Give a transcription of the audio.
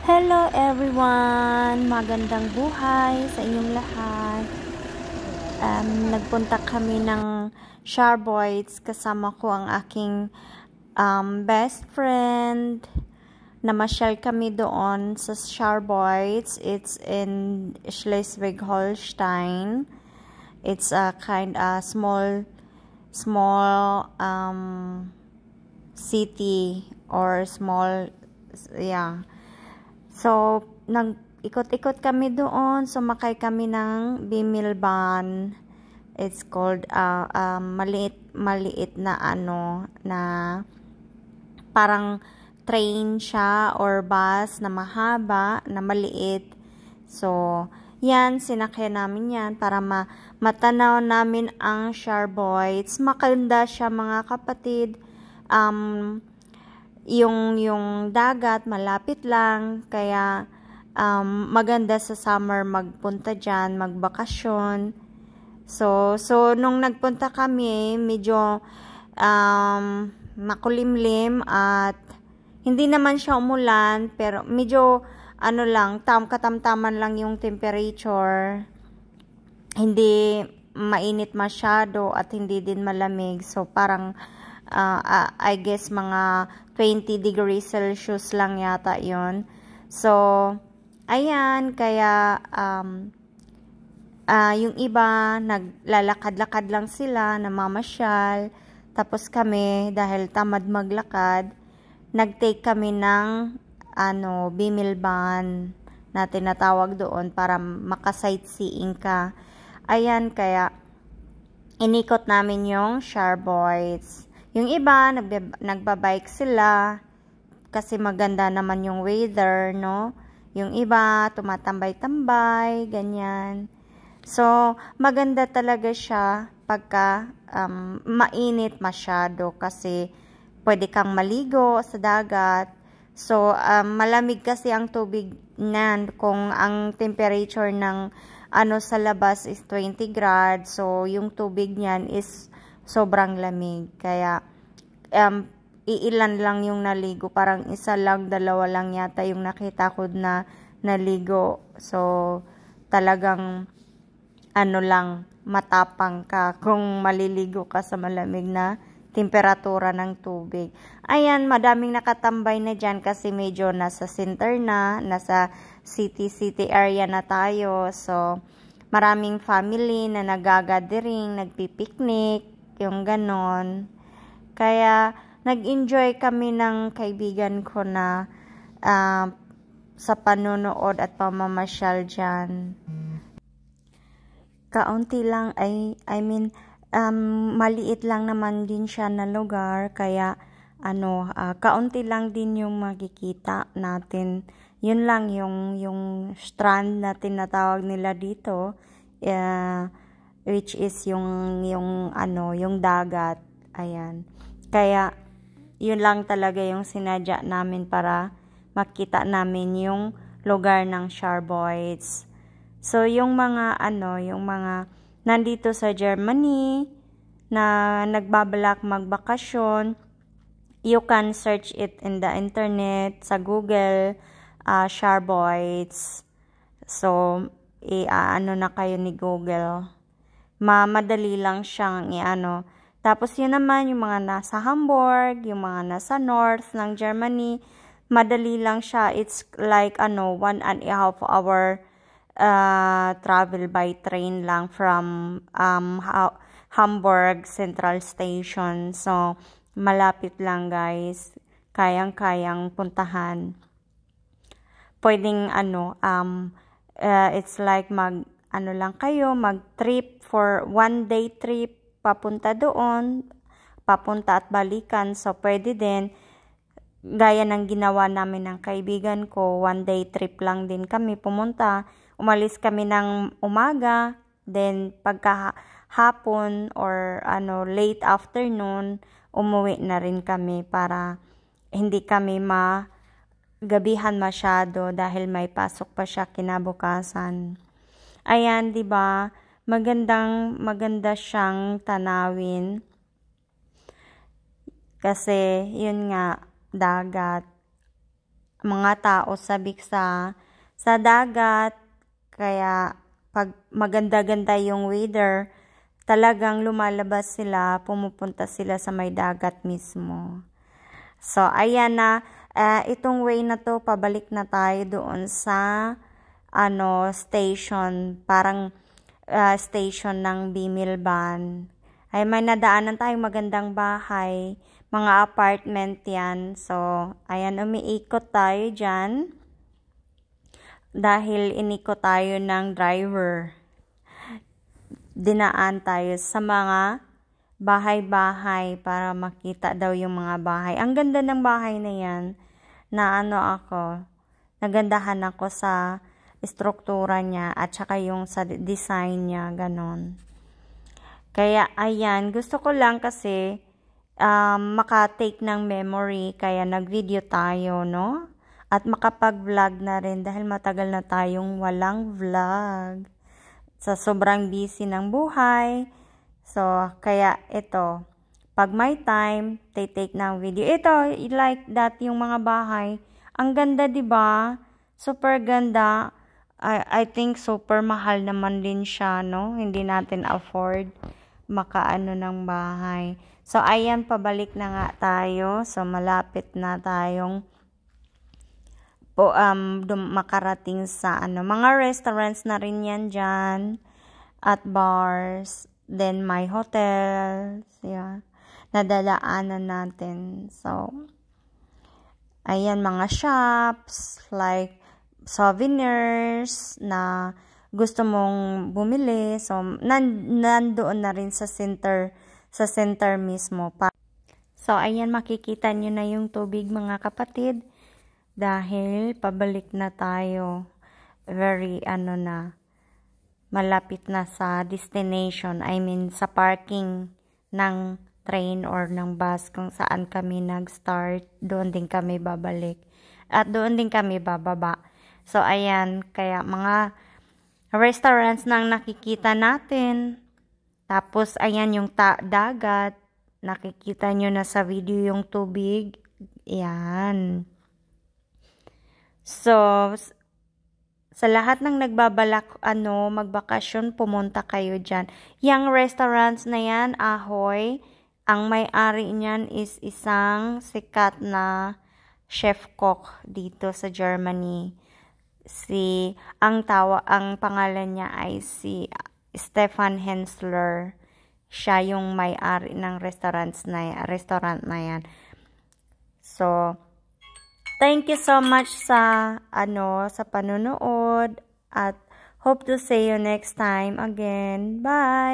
Hello everyone! Magandang buhay sa inyong lahat. Nagpunta kami ng Sharboyts. Kasama ko ang aking best friend. Namasyal kami doon sa Sharboyts. It's in Schleswig-Holstein. It's a kind of small city or small, yeah. So, nag-ikot-ikot kami doon. Sumakay kami ng Bimilban. It's called maliit na na parang train siya or bus na mahaba, na maliit. So, yan, sinakay namin yan para matanaw namin ang Sharboyts. Maganda siya mga kapatid. Yung dagat malapit lang, kaya maganda sa summer magpunta dyan, magbakasyon. So nung nagpunta kami, medyo makulimlim at hindi naman siya umulan, pero medyo lang, katamtaman lang yung temperature. Hindi mainit masyado at hindi din malamig. So parang I guess mga 20 degrees Celsius lang yata yon. So, ayan, kaya yung iba, naglalakad-lakad lang sila, namamasyal. Tapos kami, dahil tamad maglakad, nag-take kami ng Bimilban na tinatawag doon para maka-sightseeing ka. Ayan, kaya inikot namin yung Sharboyts. Yung iba, nagbabike sila kasi maganda naman yung weather, no? Yung iba, tumatambay-tambay, ganyan. So, maganda talaga siya pagka mainit masyado kasi pwede kang maligo sa dagat. So, malamig kasi ang tubig niyan kung ang temperature ng sa labas is 20 grads. So, yung tubig niyan is sobrang lamig. Kaya, iilan lang yung naligo. Parang isa lang, dalawa lang yata yung nakita ko na naligo. So, talagang, lang, matapang ka kung maliligo ka sa malamig na temperatura ng tubig. Ayan, madaming nakatambay na dyan kasi medyo nasa center na, nasa city area na tayo. So, maraming family na nagagathering, nagpipiknik, yung ganon. Kaya, nag-enjoy kami ng kaibigan ko na sa panonood at pamamasyal dyan. Kaunti lang, maliit lang naman din siya na lugar, kaya, kaunti lang din yung makikita natin. Yun lang yung strand na tinatawag nila dito, which is yung dagat. Ayan. Kaya, yun lang talaga yung sinadya namin para makita namin yung lugar ng Sharboyts. So, yung mga nandito sa Germany na nagbabalak magbakasyon, you can search it in the internet, sa Google, Sharboyts. So, na kayo ni Google. Madali lang siyang Tapos yun naman, yung mga nasa Hamburg, yung mga nasa north ng Germany, madali lang siya. It's like 1.5 hour travel by train lang from Hamburg Central Station. So, malapit lang guys. Kayang-kayang puntahan. Pwedeng it's like mag-trip for 1-day trip, papunta doon, papunta at balikan. So, pwede din, gaya ng ginawa namin ng kaibigan ko, 1-day trip lang din kami pumunta. Umalis kami ng umaga, then pagka hapon or late afternoon, umuwi na rin kami para hindi kami gabihan masyado dahil may pasok pa siya kinabukasan. Ayan, 'di ba? Maganda siyang tanawin. Kasi yun nga, dagat. mga tao sabik sa dagat. Kaya pag maganda-ganda yung weather, talagang lumalabas sila, pumupunta sila sa may dagat mismo. So, ayan na, itong way na to, pabalik na tayo doon sa, station, parang station ng Bimilban. Ay, may nadaanan tayong magandang bahay, mga apartment yan. So, ayan, umiikot tayo dyan, dahil inikot tayo ng driver. Dinaan tayo sa mga bahay-bahay para makita daw yung mga bahay. Ang ganda ng bahay na yan, na nagandahan ako sa struktura niya at saka yung sa design niya, ganon. Kaya ayan, gusto ko lang kasi makatake ng memory, kaya nag-video tayo, no? At makapag-vlog na rin dahil matagal na tayong walang vlog. Sa sobrang busy ng buhay. So, kaya ito, pag may time, take ng video. Ito, like that yung mga bahay. Ang ganda, 'di ba? Super ganda. I think super mahal naman din siya, no? Hindi natin afford makaano ng bahay. So, ayan, pabalik na nga tayo. So, malapit na tayong makarating sa mga restaurants na rin yan dyan, at bars, then my hotels, yeah, nadalaanan natin. So, ayan, mga shops, like souvenirs na gusto mong bumili. So, nandoon na rin sa center mismo. So, ayan, makikita nyo na yung tubig, mga kapatid. Dahil pabalik na tayo, very malapit na sa destination, I mean sa parking ng train or ng bus kung saan kami nag-start, doon din kami babalik. At doon din kami bababa. So ayan, kaya mga restaurants nang nakikita natin. Tapos ayan yung dagat, nakikita nyo na sa video yung tubig. Ayan. So, sa lahat ng nagbabalak magbakasyon, pumunta kayo dyan. Yung restaurants na yan, Ahoy, ang may-ari niyan is isang sikat na chef cook dito sa Germany. Ang pangalan niya ay si Stefan Hensler. Siya yung may-ari ng restaurant na yan. So, thank you so much sa panonood, at hope to see you next time again. Bye!